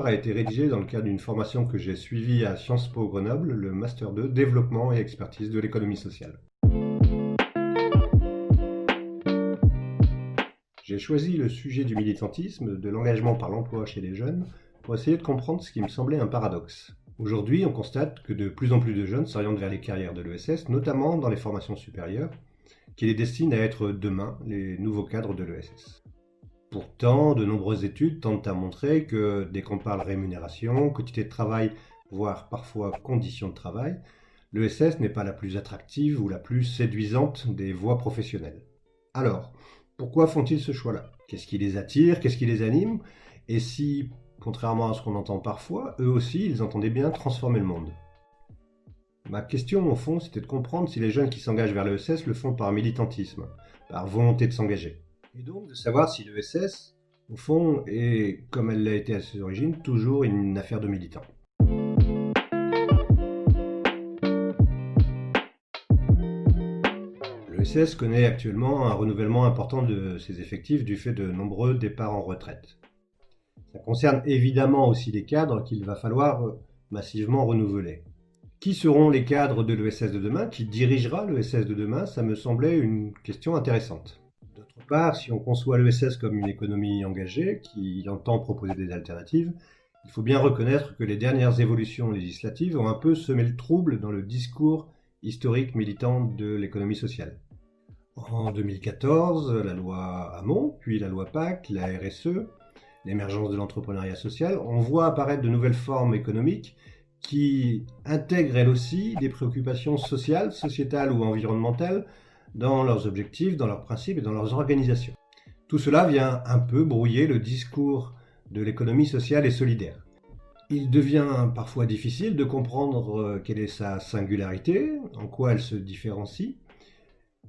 a été rédigé dans le cadre d'une formation que j'ai suivie à Sciences Po Grenoble, le Master 2 Développement et expertise de l'économie sociale. J'ai choisi le sujet du militantisme, de l'engagement par l'emploi chez les jeunes, pour essayer de comprendre ce qui me semblait un paradoxe. Aujourd'hui, on constate que de plus en plus de jeunes s'orientent vers les carrières de l'ESS, notamment dans les formations supérieures, qui les destinent à être demain les nouveaux cadres de l'ESS. Pourtant, de nombreuses études tentent à montrer que dès qu'on parle rémunération, quantité de travail, voire parfois conditions de travail, l'ESS n'est pas la plus attractive ou la plus séduisante des voies professionnelles. Alors, pourquoi font-ils ce choix-là? Qu'est-ce qui les attire? Qu'est-ce qui les anime? Et si, contrairement à ce qu'on entend parfois, eux aussi, ils entendaient bien transformer le monde? Ma question, au fond, c'était de comprendre si les jeunes qui s'engagent vers l'ESS le font par militantisme, par volonté de s'engager. Et donc de savoir si l'ESS, au fond, est, comme elle l'a été à ses origines, toujours une affaire de militants. L'ESS connaît actuellement un renouvellement important de ses effectifs du fait de nombreux départs en retraite. Ça concerne évidemment aussi les cadres qu'il va falloir massivement renouveler. Qui seront les cadres de l'ESS de demain? Qui dirigera l'ESS de demain? Ça me semblait une question intéressante. D'autre part, si on conçoit l'ESS comme une économie engagée qui entend proposer des alternatives, il faut bien reconnaître que les dernières évolutions législatives ont un peu semé le trouble dans le discours historique militant de l'économie sociale. En 2014, la loi Hamon, puis la loi Pacte, la RSE, l'émergence de l'entrepreneuriat social, on voit apparaître de nouvelles formes économiques qui intègrent elles aussi des préoccupations sociales, sociétales ou environnementales dans leurs objectifs, dans leurs principes et dans leurs organisations. Tout cela vient un peu brouiller le discours de l'économie sociale et solidaire. Il devient parfois difficile de comprendre quelle est sa singularité, en quoi elle se différencie,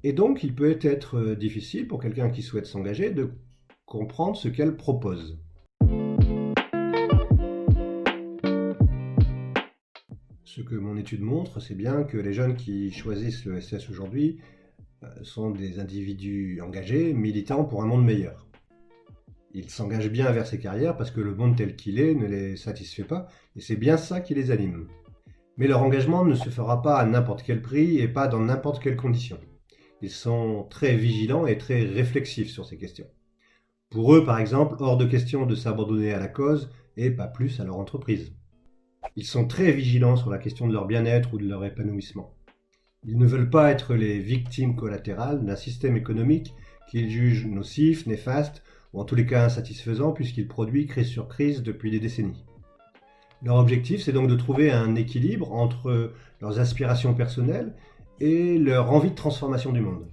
et donc il peut être difficile pour quelqu'un qui souhaite s'engager de comprendre ce qu'elle propose. Ce que mon étude montre, c'est bien que les jeunes qui choisissent l'ESS aujourd'hui sont des individus engagés, militants pour un monde meilleur. Ils s'engagent bien vers ces carrières parce que le monde tel qu'il est ne les satisfait pas, et c'est bien ça qui les anime. Mais leur engagement ne se fera pas à n'importe quel prix et pas dans n'importe quelle condition. Ils sont très vigilants et très réflexifs sur ces questions. Pour eux, par exemple, hors de question de s'abandonner à la cause et pas plus à leur entreprise. Ils sont très vigilants sur la question de leur bien-être ou de leur épanouissement. Ils ne veulent pas être les victimes collatérales d'un système économique qu'ils jugent nocif, néfaste ou en tous les cas insatisfaisant puisqu'il produit crise sur crise depuis des décennies. Leur objectif, c'est donc de trouver un équilibre entre leurs aspirations personnelles et leur envie de transformation du monde.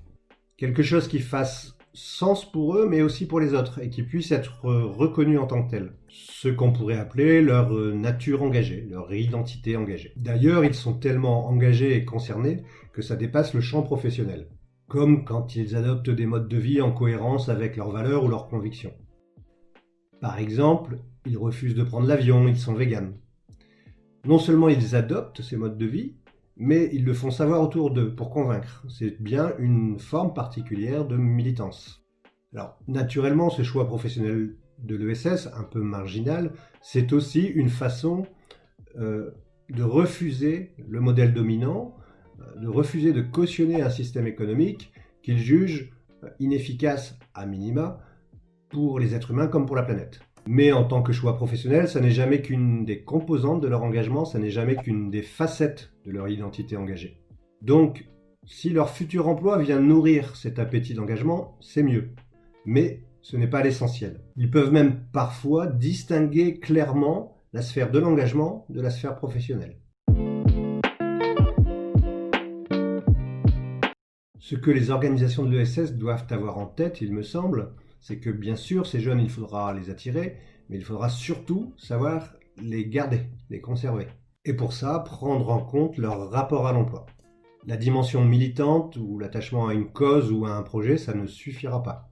Quelque chose qui fasse sens pour eux, mais aussi pour les autres, et qui puisse être reconnu en tant que tel. Ce qu'on pourrait appeler leur nature engagée, leur identité engagée. D'ailleurs, ils sont tellement engagés et concernés que ça dépasse le champ professionnel. Comme quand ils adoptent des modes de vie en cohérence avec leurs valeurs ou leurs convictions. Par exemple, ils refusent de prendre l'avion, ils sont véganes. Non seulement ils adoptent ces modes de vie, mais ils le font savoir autour d'eux pour convaincre. C'est bien une forme particulière de militance. Alors, naturellement, ce choix professionnel de l'ESS, un peu marginal, c'est aussi une façon de refuser le modèle dominant, de refuser de cautionner un système économique qu'ils jugent inefficace à minima pour les êtres humains comme pour la planète. Mais en tant que choix professionnel, ça n'est jamais qu'une des composantes de leur engagement, ça n'est jamais qu'une des facettes de leur identité engagée. Donc, si leur futur emploi vient nourrir cet appétit d'engagement, c'est mieux. Mais ce n'est pas l'essentiel. Ils peuvent même parfois distinguer clairement la sphère de l'engagement de la sphère professionnelle. Ce que les organisations de l'ESS doivent avoir en tête, il me semble, c'est que bien sûr, ces jeunes, il faudra les attirer, mais il faudra surtout savoir les garder, les conserver. Et pour ça, prendre en compte leur rapport à l'emploi. La dimension militante ou l'attachement à une cause ou à un projet, ça ne suffira pas.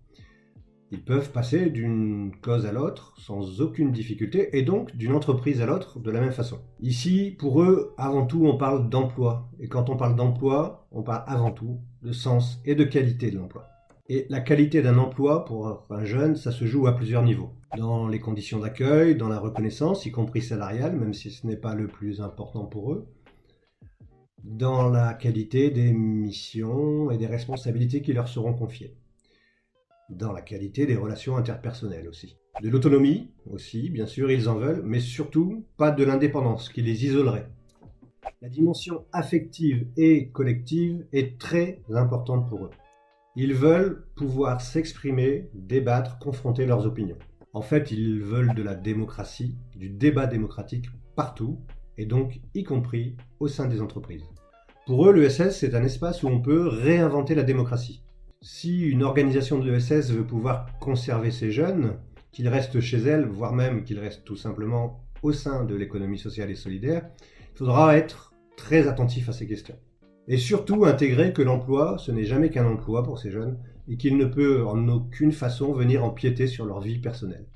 Ils peuvent passer d'une cause à l'autre sans aucune difficulté et donc d'une entreprise à l'autre de la même façon. Ici, pour eux, avant tout, on parle d'emploi. Et quand on parle d'emploi, on parle avant tout de sens et de qualité de l'emploi. Et la qualité d'un emploi pour un jeune, ça se joue à plusieurs niveaux. Dans les conditions d'accueil, dans la reconnaissance, y compris salariale, même si ce n'est pas le plus important pour eux. Dans la qualité des missions et des responsabilités qui leur seront confiées. Dans la qualité des relations interpersonnelles aussi. De l'autonomie aussi, bien sûr, ils en veulent, mais surtout pas de l'indépendance qui les isolerait. La dimension affective et collective est très importante pour eux. Ils veulent pouvoir s'exprimer, débattre, confronter leurs opinions. En fait, ils veulent de la démocratie, du débat démocratique partout, et donc y compris au sein des entreprises. Pour eux, l'ESS, c'est un espace où on peut réinventer la démocratie. Si une organisation de l'ESS veut pouvoir conserver ses jeunes, qu'ils restent chez elle, voire même qu'ils restent tout simplement au sein de l'économie sociale et solidaire, il faudra être très attentif à ces questions. Et surtout intégrer que l'emploi, ce n'est jamais qu'un emploi pour ces jeunes et qu'il ne peut en aucune façon venir empiéter sur leur vie personnelle.